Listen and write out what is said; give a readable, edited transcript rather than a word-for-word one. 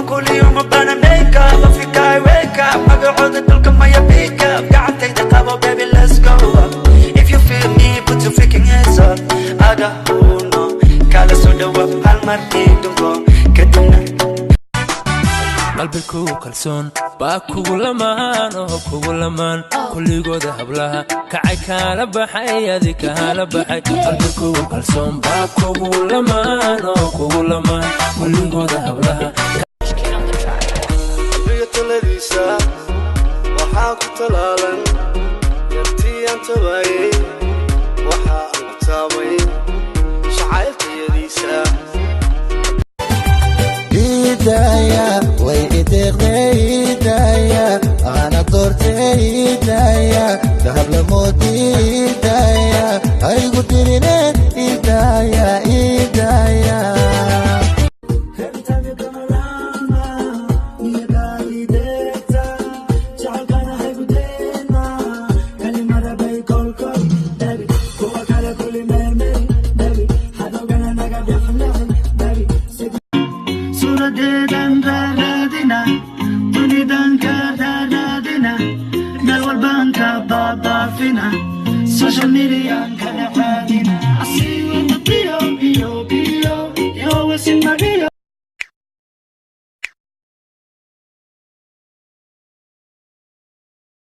كل يوم بنا ميك اب في كاي ويك اب ما بيعود الكل ما يبيك اب قاعد تتقابل baby let's go up if you feel me put your freaking hands up ada uno kala soda wa al martidungo kaduna qalbigu kalsoon baa kugu lamaan oo kugu lamaan kulligooda hablaha kacay kala baxay adika hala baxay qalbigu kalsoon baa kugu lamaan oo kugu lamaan kulligooda hablaha biyatladisa waxa ku talaalan yartii anta waayay waxa ku taamay shacayltayadiisa hidaya way hidaya ana dorte hidaya dahab la modi hidaya ay gudirine hidaya hidaya social media كان عادنا